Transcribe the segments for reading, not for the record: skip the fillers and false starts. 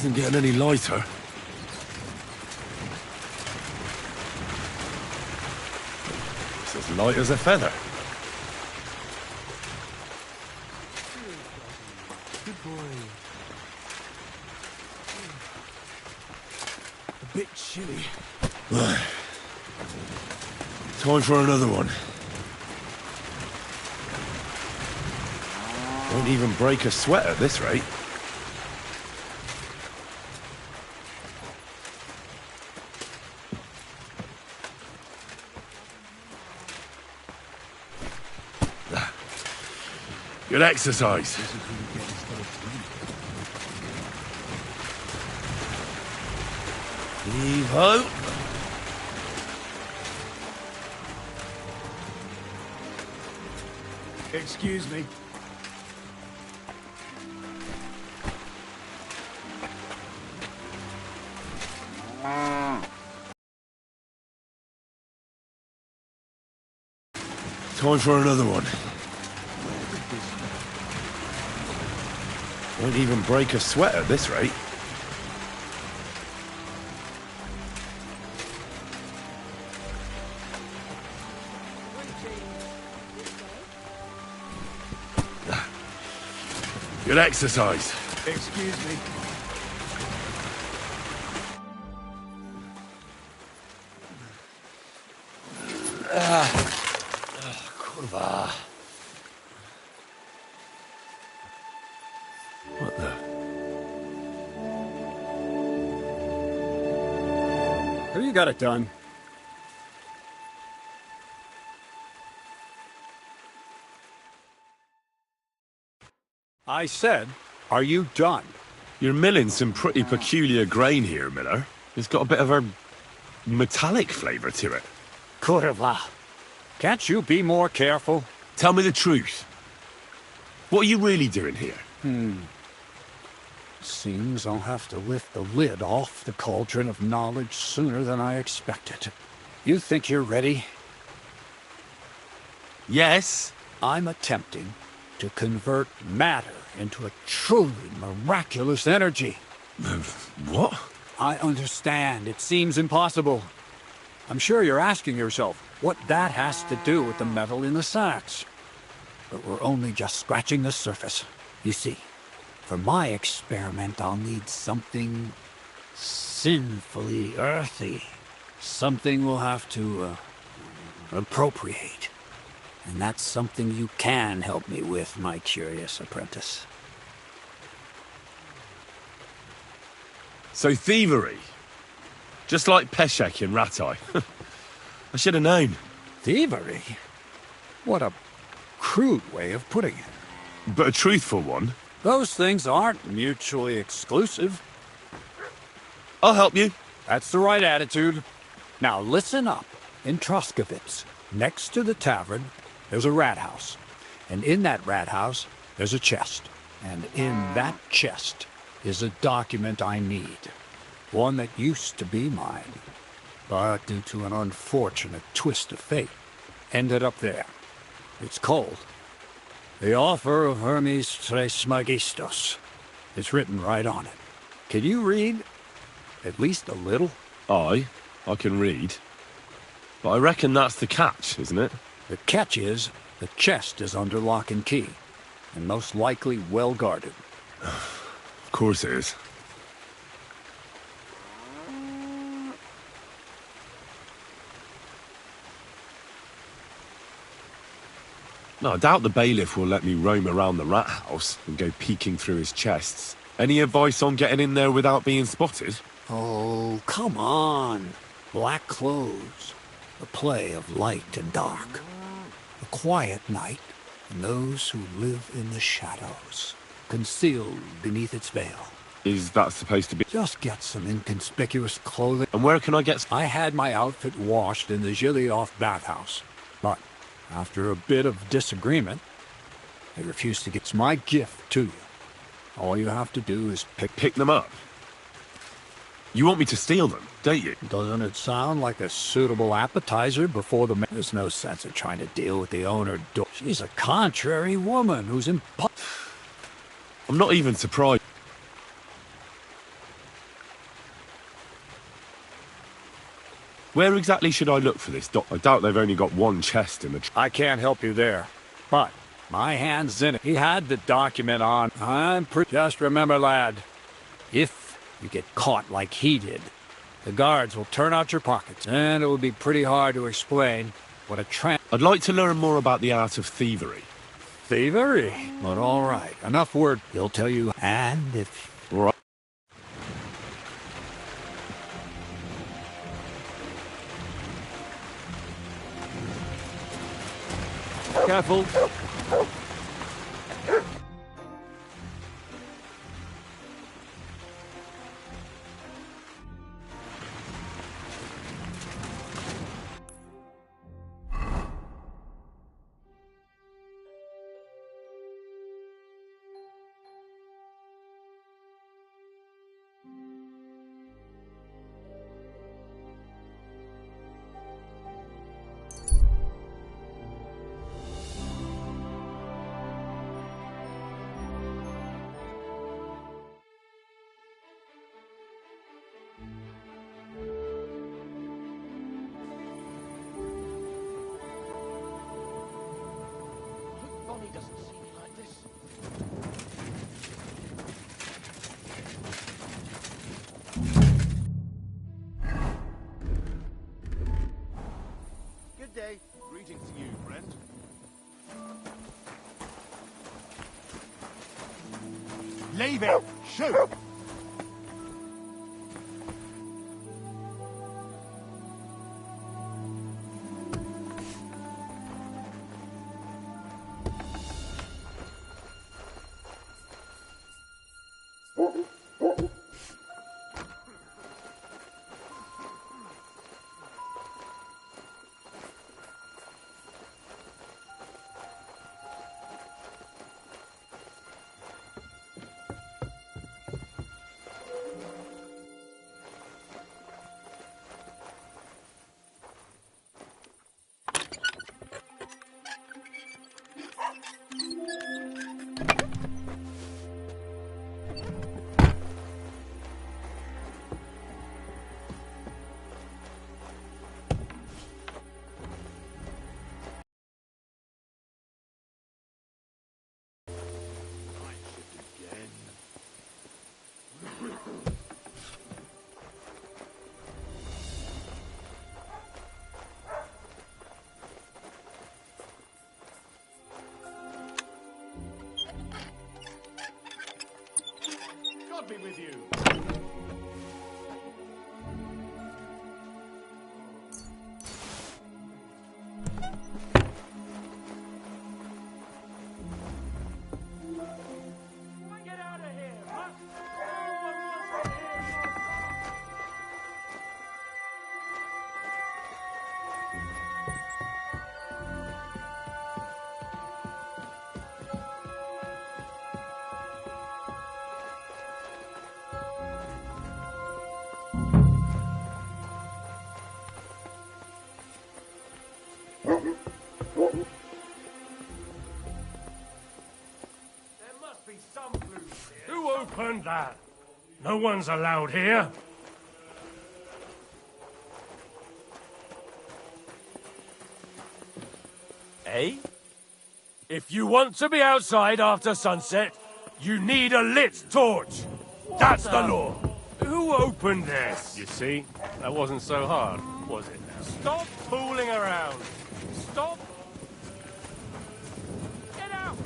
isn't getting any lighter. It's as light as a feather. Good boy. A bit chilly. Time for another one. Won't even break a sweat at this rate. Good exercise. Heave-ho. Excuse me. Time for another one. Won't even break a sweat at this rate. Good exercise. Excuse me. Kurwa. What the? Have you got it done? I said, are you done? You're milling some pretty peculiar grain here, Miller. It's got a bit of a metallic flavour to it. Kurwa. Can't you be more careful? Tell me the truth. What are you really doing here? Seems I'll have to lift the lid off the cauldron of knowledge sooner than I expected. You think you're ready? Yes. I'm attempting to convert matter into a truly miraculous energy. What? I understand. It seems impossible. I'm sure you're asking yourself what that has to do with the metal in the sacks. But we're only just scratching the surface. You see, for my experiment, I'll need something sinfully earthy. Something we'll have to appropriate. And that's something you can help me with, my curious apprentice. So thievery. Just like Peshek in Ratai. I should have known. Thievery? What a crude way of putting it. But a truthful one. Those things aren't mutually exclusive. I'll help you. That's the right attitude. Now listen up. In Troskovitz, next to the tavern, there's a rat house. And in that rat house, there's a chest. And in that chest is a document I need. One that used to be mine. But due to an unfortunate twist of fate, ended up there. It's called The Offer of Hermes Trismegistos. It's written right on it. Can you read? At least a little? I can read. But I reckon that's the catch, isn't it? The catch is, the chest is under lock and key, and most likely well guarded. Of course it is. No, I doubt the bailiff will let me roam around the rat house and go peeking through his chests. Any advice on getting in there without being spotted? Oh, come on. Black clothes, the play of light and dark. A quiet night, and those who live in the shadows, concealed beneath its veil. Is that supposed to be... Just get some inconspicuous clothing. And where can I get... I had my outfit washed in the Gilioff bathhouse, but after a bit of disagreement, they refused to get my gift to you. All you have to do is Pick them up? You want me to steal them, don't you? Doesn't it sound like a suitable appetizer before the... There's no sense of trying to deal with the owner. She's a contrary woman who's I'm not even surprised. Where exactly should I look for this? I doubt they've only got one chest in the... I can't help you there, but my hand's in it. He had the document on. Just remember, lad, if you get caught like he did, the guards will turn out your pockets, and it will be pretty hard to explain what a I'd like to learn more about the art of thievery. Thievery? But all right, enough word. He'll tell you, and if... All right. Careful. Doesn't see me like this. Good day. Greetings to you, friend. Leave it! Shoot! God be with you. Get out of here, huh? Who opened that? No one's allowed here. Eh? If you want to be outside after sunset, you need a lit torch. That's the law. Who opened this? You see, that wasn't so hard, was it now? Stop fooling around. Stop. Get out.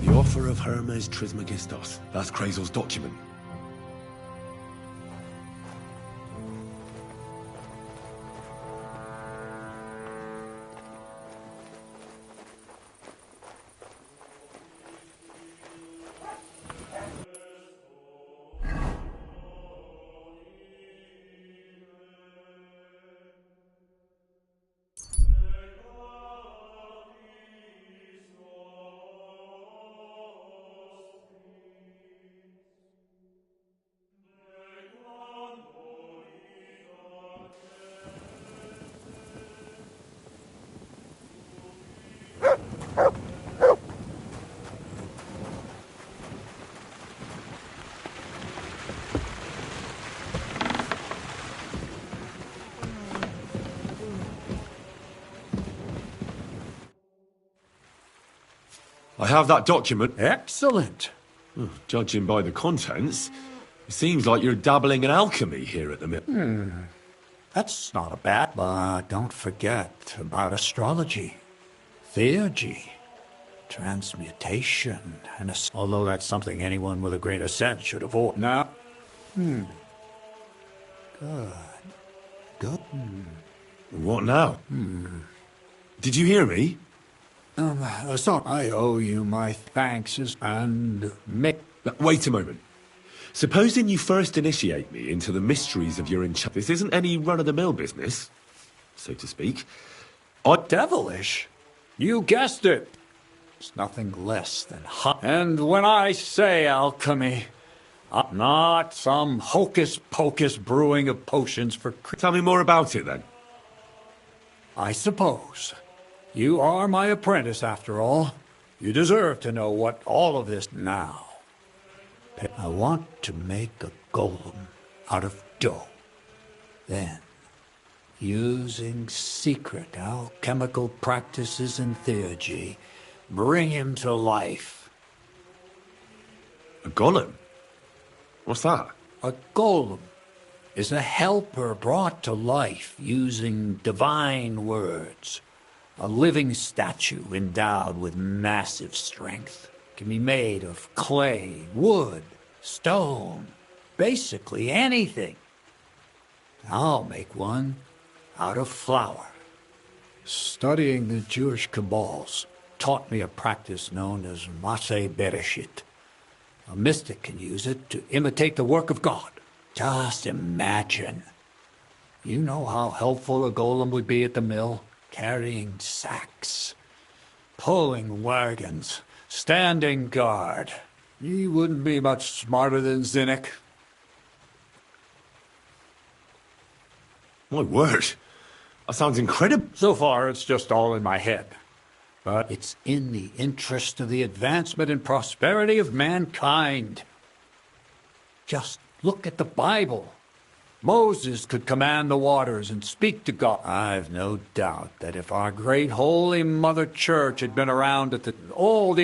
The offer of Hermes Trismegistos. That's Krazel's document. I have that document. Excellent. Judging by the contents, it seems like you're dabbling in alchemy here at the mill. That's not a bad, but don't forget about astrology, theurgy, transmutation, and although that's something anyone with a grain of sense should avoid. Now, Good. What now? Did you hear me? So I owe you my thanks and Wait a moment. Supposing you first initiate me into the mysteries of your enchantment. This isn't any run-of-the-mill business, so to speak. devilish. You guessed it. It's nothing less than hot. And when I say alchemy, not some hocus-pocus brewing of potions for... Tell me more about it, then. I suppose. You are my apprentice, after all. You deserve to know what all of this now. I want to make a golem out of dough. Then, using secret alchemical practices and theurgy, bring him to life. A golem? What's that? A golem is a helper brought to life using divine words. A living statue endowed with massive strength. Can be made of clay, wood, stone, basically anything. I'll make one out of flour. Studying the Jewish Kabbals taught me a practice known as Maseh Bereshit. A mystic can use it to imitate the work of God. Just imagine. You know how helpful a golem would be at the mill? Carrying sacks, pulling wagons, standing guard. He wouldn't be much smarter than Zinnik. My word. That sounds incredible. So far, it's just all in my head. But it's in the interest of the advancement and prosperity of mankind. Just Look at the Bible. Moses could command the waters and speak to God. I've no doubt that if our great holy Mother Church had been around at the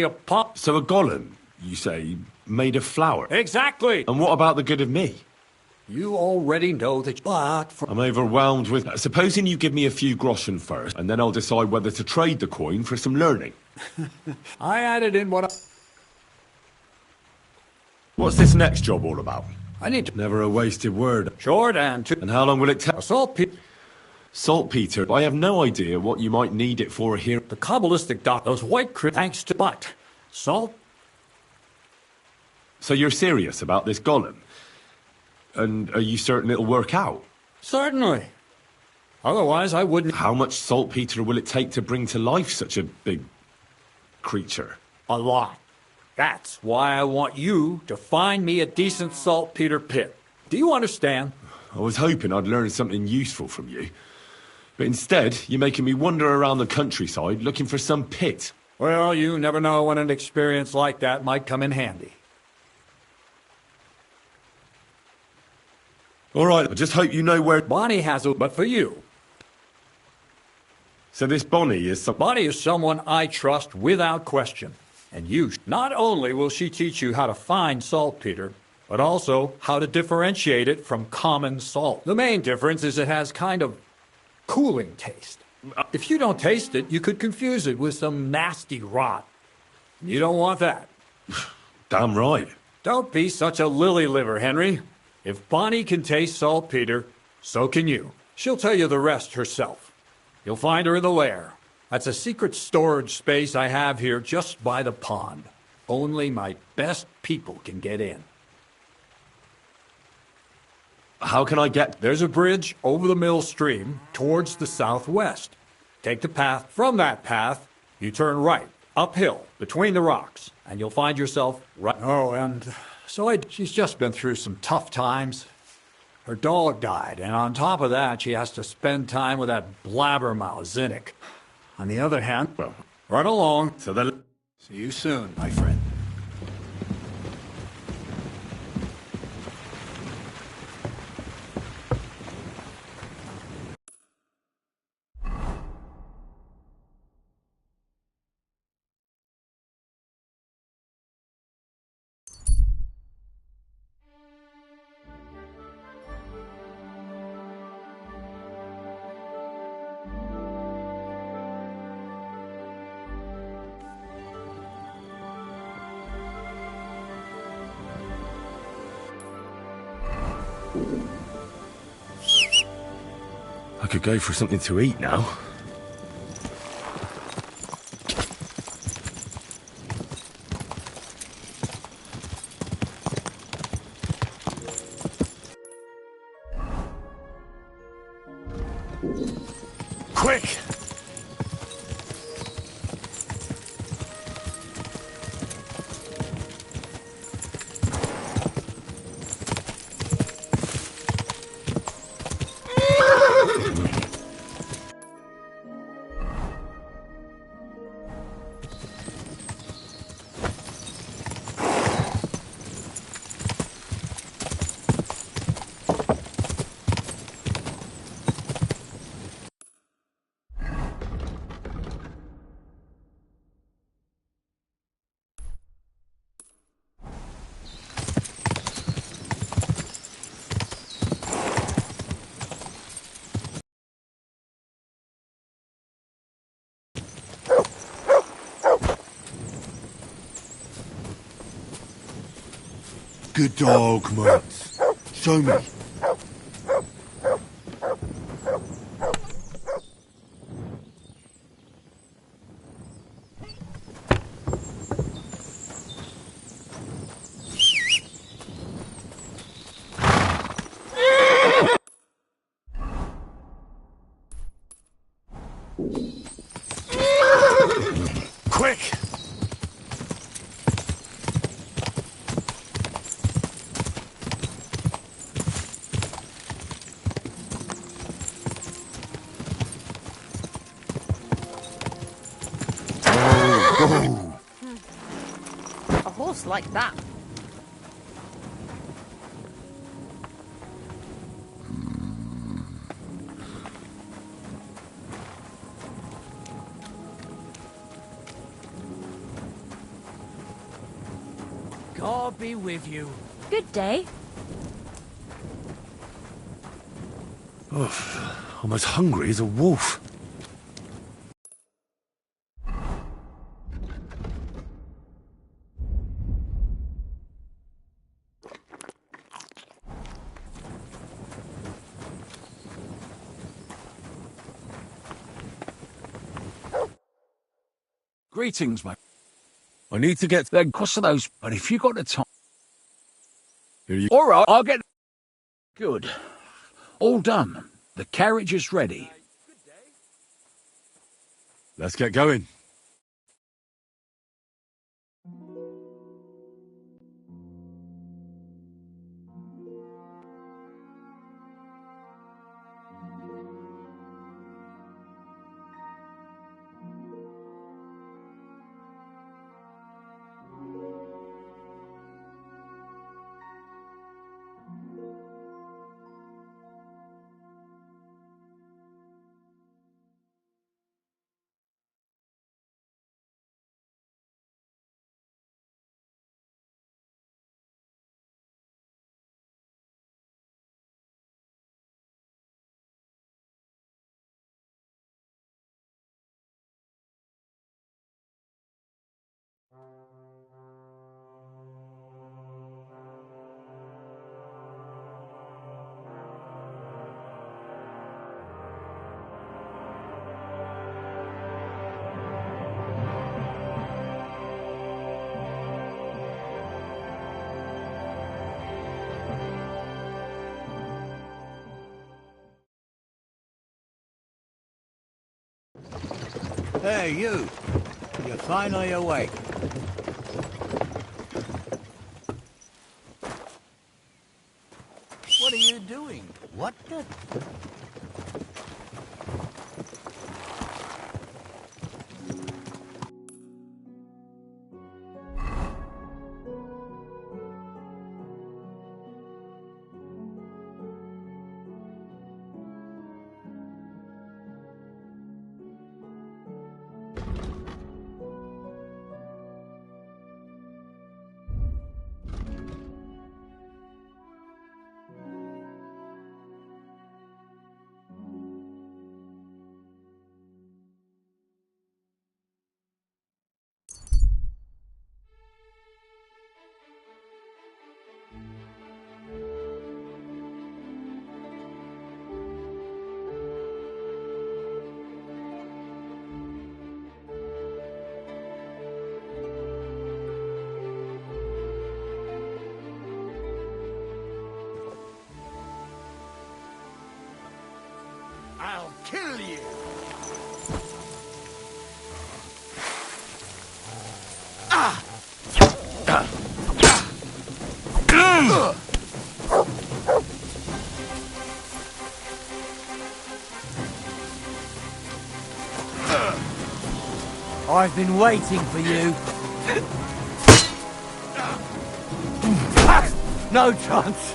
apostles... So a golem, you say, made of flour? Exactly! And what about the good of me? You already know that... But for... I'm overwhelmed with... Supposing you give me a few groschen first, and then I'll decide whether to trade the coin for some learning. I added in what I... What's this next job all about? I need to... Never a wasted word. Short and to... And how long will it take? Saltpeter. Saltpeter. I have no idea what you might need it for here. The Kabbalistic doc, those white thanks to... But, salt... So you're serious about this golem? And are you certain it'll work out? Certainly. Otherwise, I wouldn't... How much saltpeter will it take to bring to life such a big creature? A lot. That's why I want you to find me a decent saltpeter pit. Do you understand? I was hoping I'd learn something useful from you. But instead, you're making me wander around the countryside looking for some pit. Well, you never know when an experience like that might come in handy. All right, I just hope you know where... Bonnie has a... But for you. So this Bonnie is some... Bonnie is someone I trust without question. And you... Not only will she teach you how to find saltpeter, but also how to differentiate it from common salt. The main difference is it has kind of cooling taste. If you don't taste it, you could confuse it with some nasty rot. You don't want that. Damn right. Don't be such a lily liver, Henry. If Bonnie can taste saltpeter, so can you. She'll tell you the rest herself. You'll find her in the lair. That's a secret storage space I have here just by the pond. Only my best people can get in. How can I get... There's a bridge over the mill stream towards the southwest. Take the path. From that path, you turn right, uphill, between the rocks, and you'll find yourself right... Oh, and so she's just been through some tough times. Her dog died, and on top of that, she has to spend time with that blabbermouth, Zinnik. On the other hand, well, run along. So then... See you soon, my friend. I could go for something to eat now. Quick! Good dog, Mutz. Show me. Quick! A horse like that. I'll be with you. Good day. I'm as hungry as a wolf. Greetings, mate. I need to get... Then cost of those, but if you got the time... Here you... All right, I'll get... Good. All done. The carriage is ready. Let's get going. Hey, you. You're finally awake. What are you doing? What the... I'll kill you! I've been waiting for you. No chance.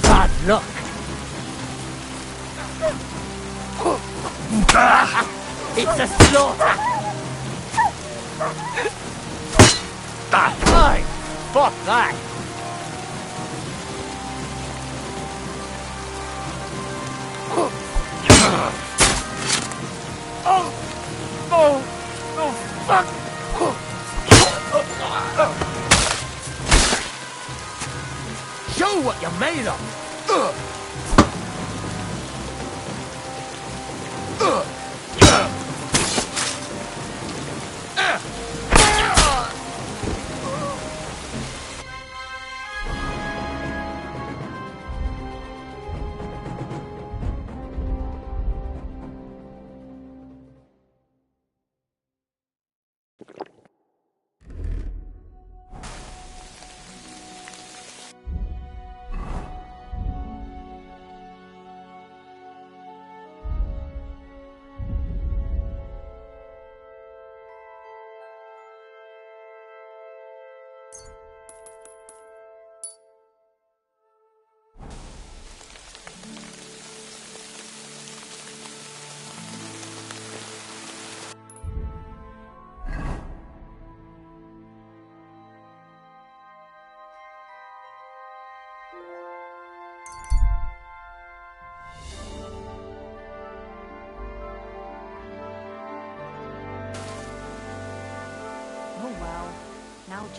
Bad luck. It's a slaughter. Hey, fuck that. Oh, fuck. Show what you're made of.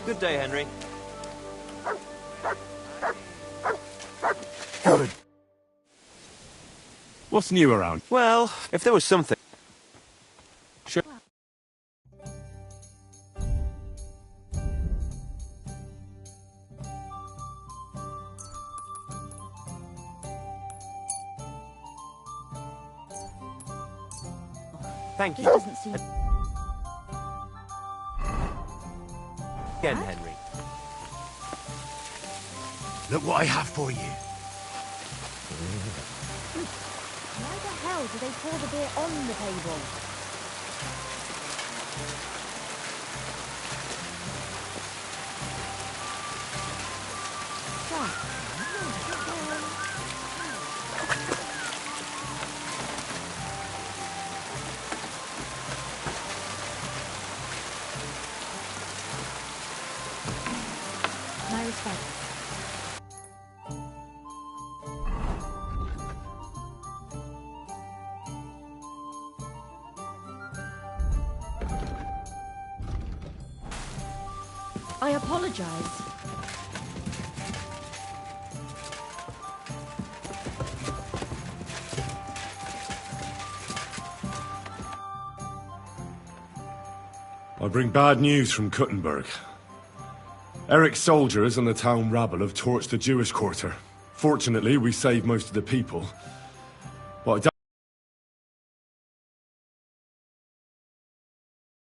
Good day, Henry. Good. What's new around? Well, if there was something... Sure. Thank This you. doesn't seem... Again, Henry. Look what I have for you. Why the hell do they pour the beer on the table? My respect. I apologize. I bring bad news from Kuttenberg. Eric's soldiers and the town rabble have torched the Jewish quarter. Fortunately, we saved most of the people. But I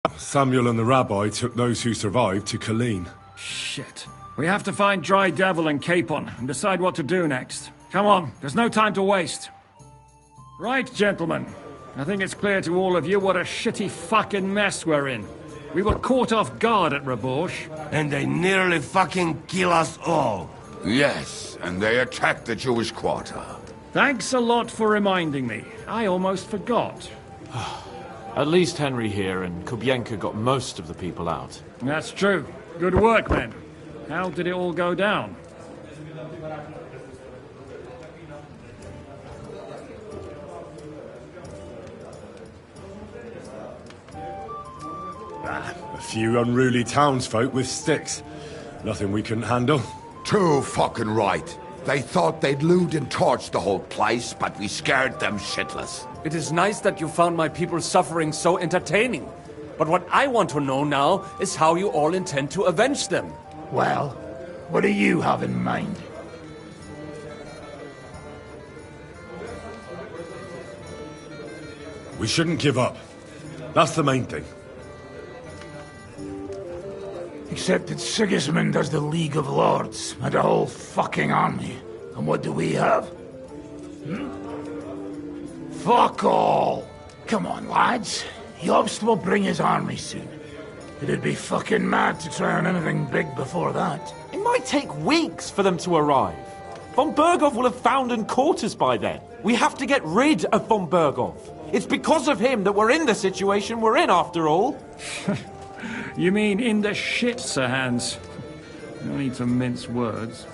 doubt Samuel and the rabbi took those who survived to Colleen. Shit. We have to find Dry Devil and Capon and decide what to do next. Come on, there's no time to waste. Right, gentlemen. I think it's clear to all of you what a shitty fucking mess we're in. We were caught off guard at Rabosh. And they nearly fucking kill us all. Yes, and they attacked the Jewish quarter. Thanks a lot for reminding me. I almost forgot. At least Henry here and Kubienka got most of the people out. That's true. Good work, men. How did it all go down? A few unruly townsfolk with sticks. Nothing we couldn't handle. Too fucking right. They thought they'd loot and torch the whole place, but we scared them shitless. It is nice that you found my people's suffering so entertaining. But what I want to know now is how you all intend to avenge them. Well, what do you have in mind? We shouldn't give up. That's the main thing. Except that Sigismund has the League of Lords and a whole fucking army. And what do we have? Fuck all! Come on, lads. Jobst will bring his army soon. It'd be fucking mad to try on anything big before that. It might take weeks for them to arrive. Von Berghoff will have found and caught us by then. We have to get rid of Von Berghoff. It's because of him that we're in the situation we're in, after all. You mean in the shit, Sir Hans? No need to mince words.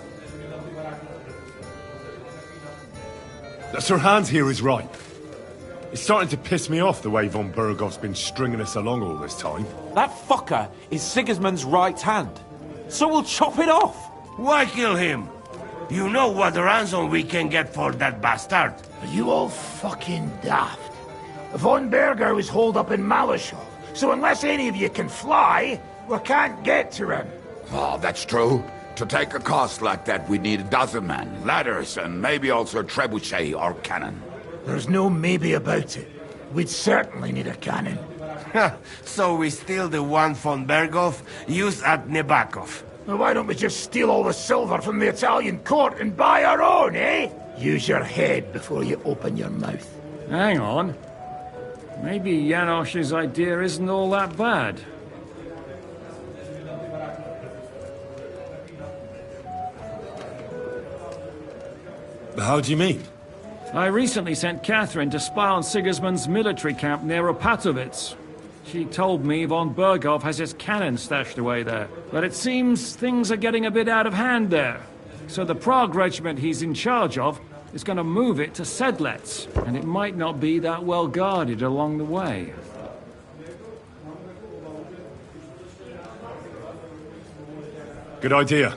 Sir Hans here is right. It's starting to piss me off the way Von Berghoff's been stringing us along all this time. That fucker is Sigismund's right hand. So we'll chop it off. Why kill him? You know what ransom we can get for that bastard. Are you all fucking daft? Von Berger was holed up in Malishov, so unless any of you can fly, we can't get to him. Oh, that's true. To take a cost like that, we'd need a dozen men, ladders, and maybe also a trebuchet or cannon. There's no maybe about it. We'd certainly need a cannon. So we steal the one von Berghoff used at Nebakov. Well, why don't we just steal all the silver from the Italian court and buy our own, eh? Use your head before you open your mouth. Hang on. Maybe Janosch's idea isn't all that bad. How do you mean? I recently sent Catherine to spy on Sigismund's military camp near Opatovitz. She told me Von Berghoff has his cannon stashed away there. But it seems things are getting a bit out of hand there. So the Prague regiment he's in charge of is going to move it to Sedlets, and it might not be that well guarded along the way. Good idea.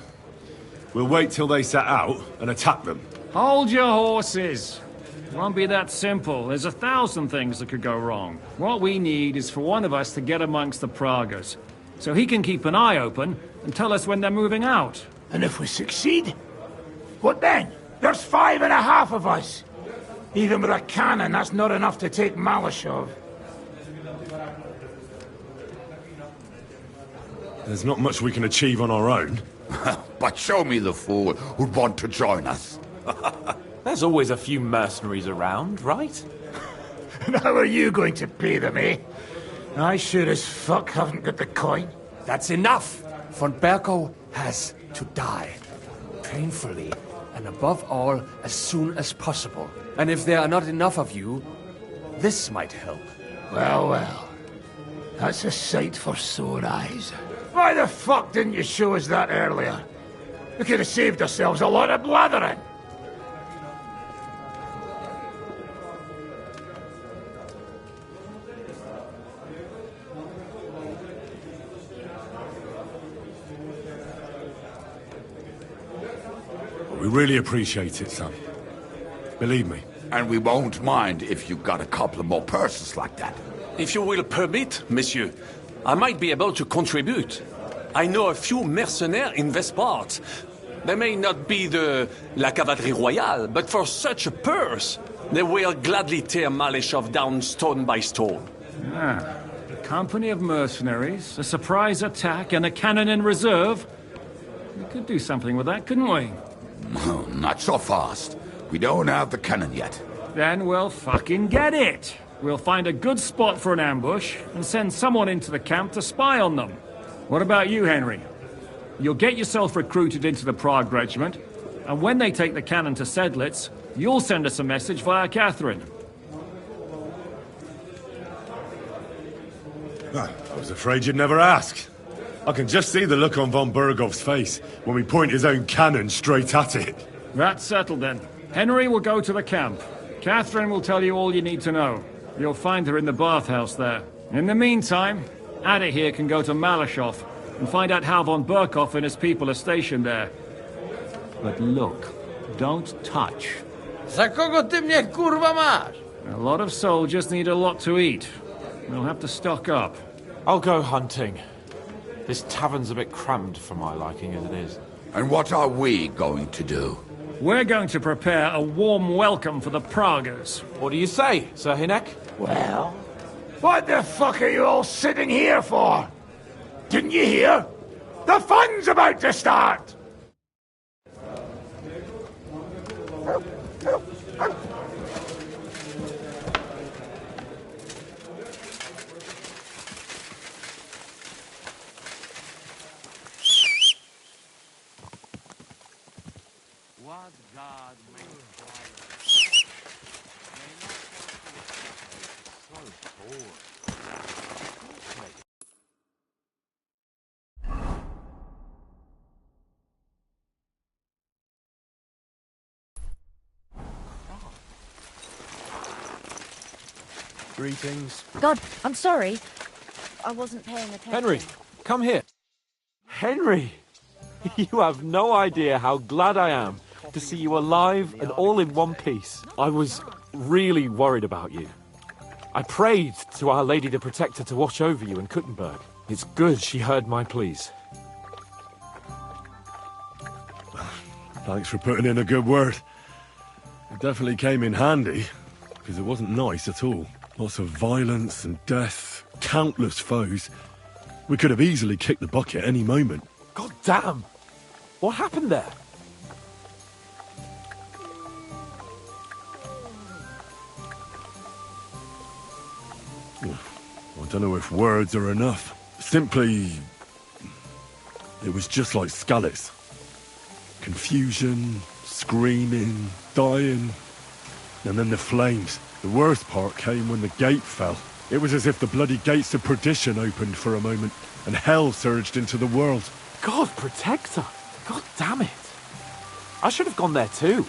We'll wait till they set out and attack them. Hold your horses. It won't be that simple. There's 1,000 things that could go wrong. What we need is for one of us to get amongst the Pragas, so he can keep an eye open and tell us when they're moving out. And if we succeed, what then? There's 5.5 of us. Even with a cannon, that's not enough to take Malashov. There's not much we can achieve on our own. But show me the fool who'd want to join us. There's always a few mercenaries around, right? And how are you going to pay them, eh? I sure as fuck haven't got the coin. That's enough! Von Berkow has to die. Painfully, and above all, as soon as possible. And if there are not enough of you, this might help. Well, well. That's a sight for sore eyes. Why the fuck didn't you show us that earlier? We could have saved ourselves a lot of blathering. We really appreciate it, son. Believe me. And we won't mind if you got a couple of more purses like that. If you will permit, monsieur, I might be able to contribute. I know a few mercenaires in this part. They may not be la cavalerie royale, but for such a purse, they will gladly tear Malashov down stone by stone. Ah, a company of mercenaries, a surprise attack, and a cannon in reserve. We could do something with that, couldn't we? No, not so fast. We don't have the cannon yet. Then we'll fucking get it. We'll find a good spot for an ambush and send someone into the camp to spy on them. What about you, Henry? You'll get yourself recruited into the Prague regiment, and when they take the cannon to Sedlitz, you'll send us a message via Catherine. I was afraid you'd never ask. I can just see the look on von Bergov's face when we point his own cannon straight at it. That's settled then. Henry will go to the camp. Catherine will tell you all you need to know. You'll find her in the bathhouse there. In the meantime, Ada here can go to Malashov and find out how von Berkov and his people are stationed there. But look, don't touch. Za kogo ty mnie kurwa masz? A lot of soldiers need a lot to eat. We'll have to stock up. I'll go hunting. This tavern's a bit crammed for my liking as it is. And what are we going to do? We're going to prepare a warm welcome for the Pragas. What do you say, Sir Hinek? Well, what the fuck are you all sitting here for? Didn't you hear? The fun's about to start! What God made Greetings. God, I'm sorry. I wasn't paying attention. Henry, come here. Henry! You have no idea how glad I am to see you alive and all in one piece. I was really worried about you. I prayed to Our Lady the Protector to watch over you in Kuttenberg. It's good she heard my pleas. Thanks for putting in a good word. It definitely came in handy, because it wasn't nice at all. Lots of violence and death, countless foes. We could have easily kicked the bucket any moment. God damn! What happened there? I don't know if words are enough. Simply... it was just like Skalitz. Confusion, screaming, dying, and then the flames. The worst part came when the gate fell. It was as if the bloody gates of perdition opened for a moment, and hell surged into the world. God protect her! God damn it! I should have gone there too.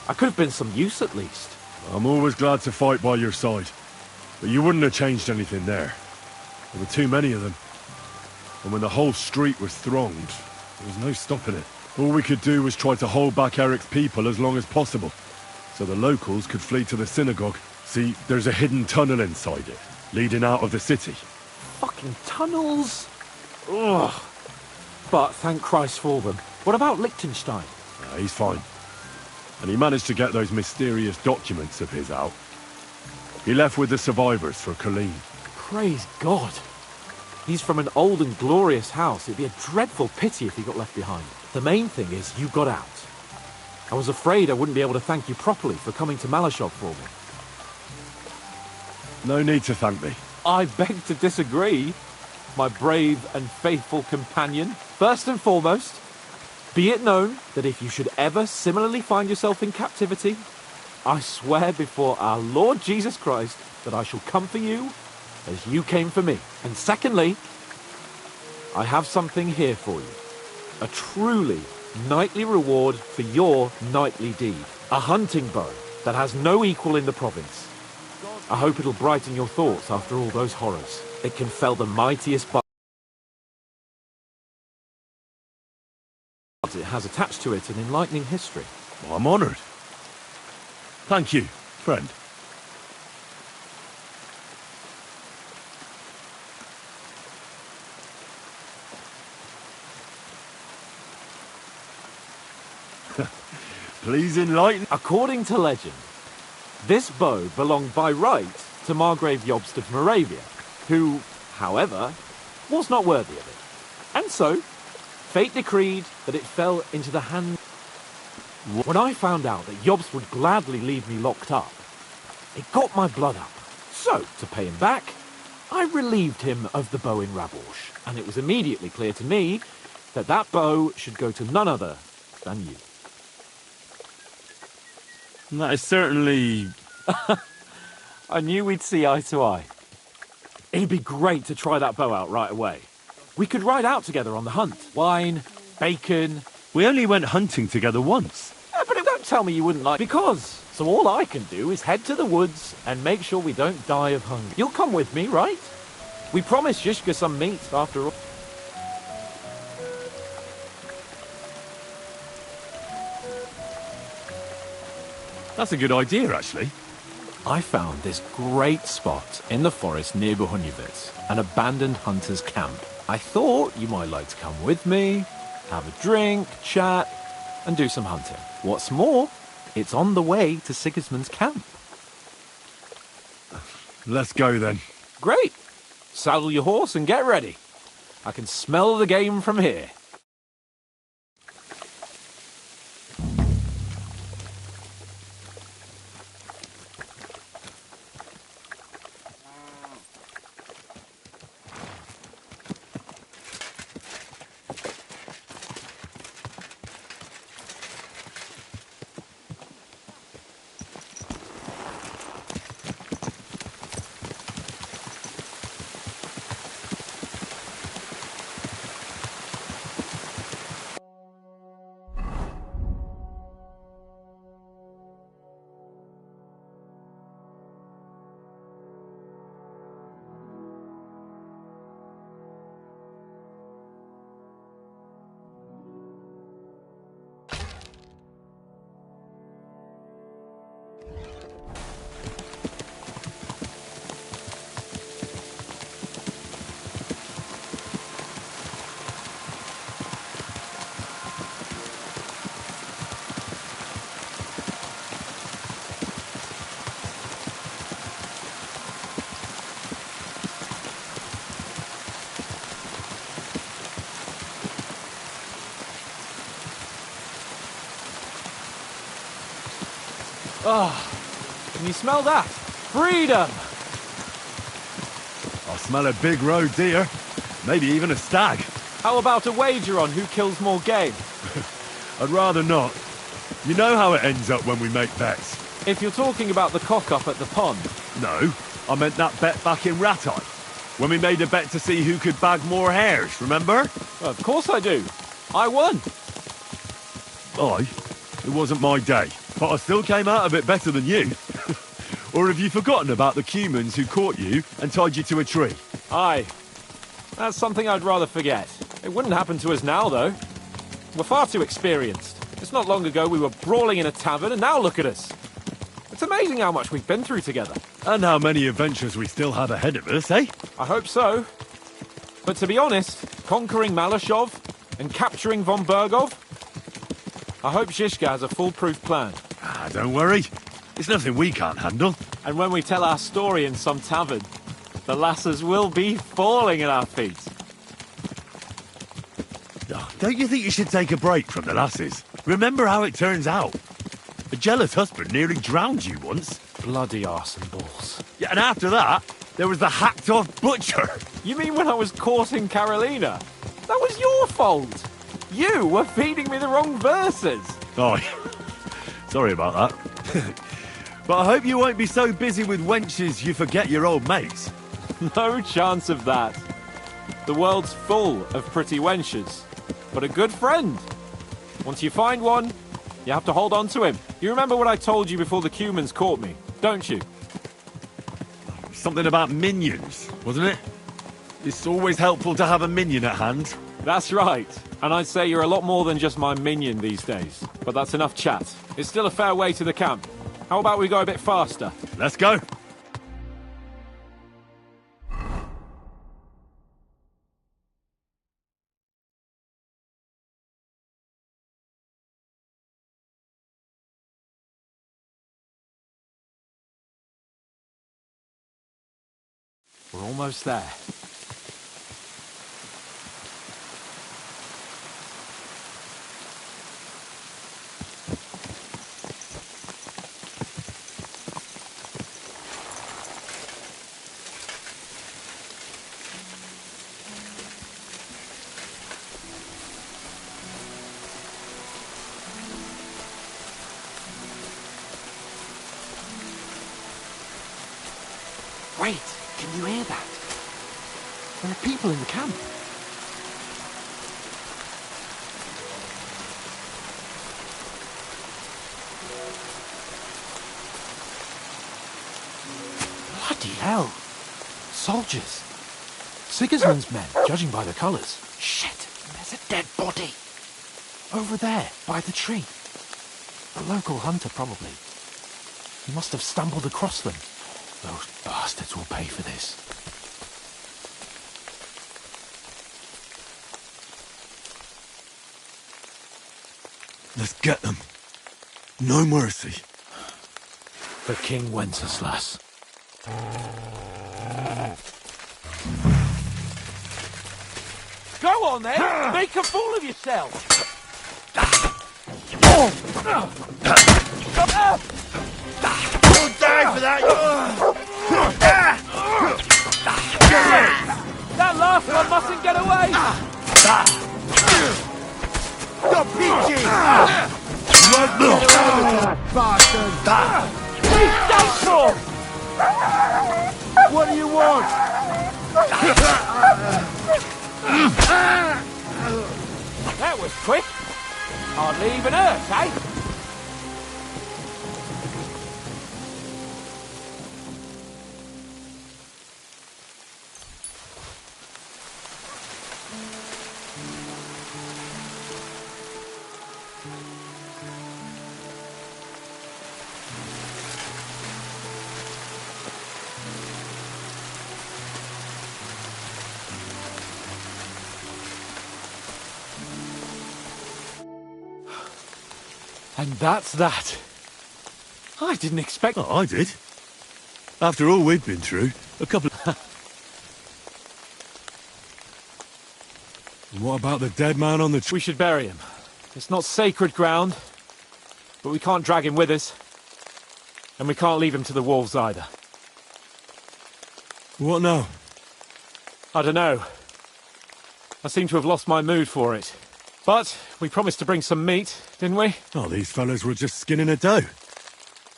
I could have been some use at least. I'm always glad to fight by your side, but you wouldn't have changed anything there. There were too many of them, and when the whole street was thronged, There was no stopping it. All we could do was try to hold back Eric's people as long as possible, so the locals could flee to the synagogue. See, there's a hidden tunnel inside it, leading out of the city. Fucking tunnels! Ugh. But thank Christ for them. What about Liechtenstein? He's fine. And he managed to get those mysterious documents of his out. He left with the survivors for Colleen. Praise God. He's from an old and glorious house. It'd be a dreadful pity if he got left behind. The main thing is you got out. I was afraid I wouldn't be able to thank you properly for coming to Malashov for me. No need to thank me. I beg to disagree, my brave and faithful companion. First and foremost, be it known that if you should ever similarly find yourself in captivity, I swear before our Lord Jesus Christ that I shall come for you as you came for me. And secondly, I have something here for you. A truly knightly reward for your knightly deed. A hunting bow that has no equal in the province. I hope it'll brighten your thoughts after all those horrors. It can fell the mightiest bards. It has attached to it an enlightening history. Well, I'm honoured. Thank you, friend. Please enlighten. According to legend, this bow belonged by right to Margrave Jobst of Moravia, who, however, was not worthy of it. And so, fate decreed that it fell into the hand. When I found out that Jobst would gladly leave me locked up, it got my blood up. So, to pay him back, I relieved him of the bow in Raborsch, and it was immediately clear to me that that bow should go to none other than you. That is certainly... I knew we'd see eye to eye. It'd be great to try that bow out right away. We could ride out together on the hunt. Wine, bacon... We only went hunting together once. Yeah, but don't tell me you wouldn't like... Because. So all I can do is head to the woods and make sure we don't die of hunger. You'll come with me, right? We promised Zizka some meat, after all. That's a good idea, actually. I found this great spot in the forest near Bohunjevitz, an abandoned hunter's camp. I thought you might like to come with me, have a drink, chat, and do some hunting. What's more, it's on the way to Sigismund's camp. Let's go then. Great. Saddle your horse and get ready. I can smell the game from here. Oh, can you smell that? Freedom! I smell a big roe deer. Maybe even a stag. How about a wager on who kills more game? I'd rather not. You know how it ends up when we make bets. If you're talking about the cock-up at the pond. No, I meant that bet back in Ratai. When we made a bet to see who could bag more hares, remember? Well, of course I do. I won. It wasn't my day, but I still came out of it better than you. Or have you forgotten about the Cumans who caught you and tied you to a tree? Aye. That's something I'd rather forget. It wouldn't happen to us now, though. We're far too experienced. It's not long ago we were brawling in a tavern, and now look at us. It's amazing how much we've been through together. And how many adventures we still have ahead of us, eh? I hope so. But to be honest, conquering Malashov and capturing von Bergov, I hope Zizka has a foolproof plan. Ah, don't worry. It's nothing we can't handle. And when we tell our story in some tavern, the lasses will be falling at our feet. Oh, don't you think you should take a break from the lasses? Remember how it turns out. A jealous husband nearly drowned you once. Bloody arse and balls. Yeah, and after that, there was the hacked-off butcher. You mean when I was courting Carolina? That was your fault. You were feeding me the wrong verses. Oh, sorry about that. But I hope you won't be so busy with wenches you forget your old mates. No chance of that. The world's full of pretty wenches. But a good friend. Once you find one, you have to hold on to him. You remember what I told you before the Cumans caught me, don't you? Something about minions, wasn't it? It's always helpful to have a minion at hand. That's right. And I'd say you're a lot more than just my minion these days. But that's enough chat. It's still a fair way to the camp. How about we go a bit faster? Let's go. We're almost there. Wait, can you hear that? There are people in the camp. Bloody hell. Soldiers. Sigismund's men, judging by the colours. Shit, there's a dead body. Over there, by the tree. A local hunter, probably. He must have stumbled across them. Those bastards will pay for this. Let's get them. No mercy. For King Wenceslas. Go on then! Make a fool of yourself! You'll die for that! That last one mustn't get away! Stop peaching! Bastard! Be thankful! What do you want? That was quick. Hardly even hurt, eh? And that's that. I didn't expect... Oh, I did. After all we'd been through, a couple of... What about the dead man on the tree? We should bury him. It's not sacred ground, but we can't drag him with us. And we can't leave him to the wolves either. What now? I don't know. I seem to have lost my mood for it. But we promised to bring some meat, didn't we? Oh, these fellas were just skinning a doe.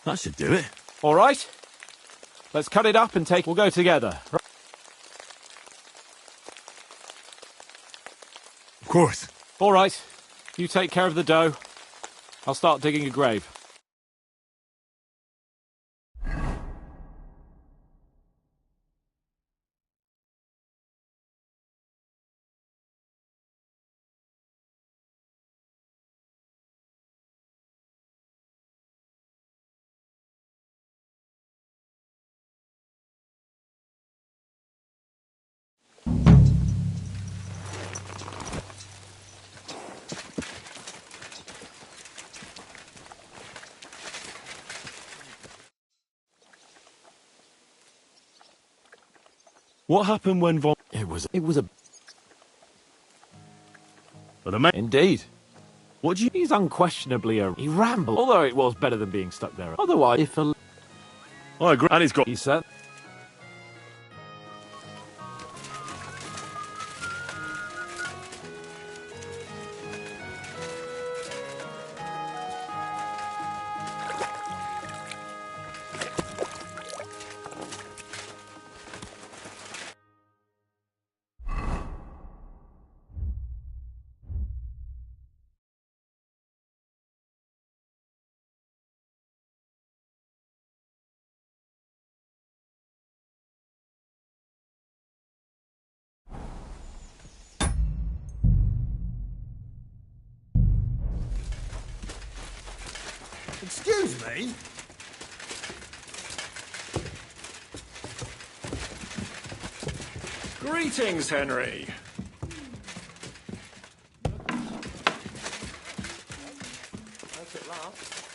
That should do it. All right. Let's cut it up and take... We'll go together. Of course. All right. You take care of the doe. I'll start digging a grave. What happened when Von... It was a... For the mate? Indeed. What do you... He's unquestionably a... He rambled, although it was better than being stuck there. Otherwise, if a... I agree. And he's got... He said... Excuse me? Greetings, Henry. That's it last.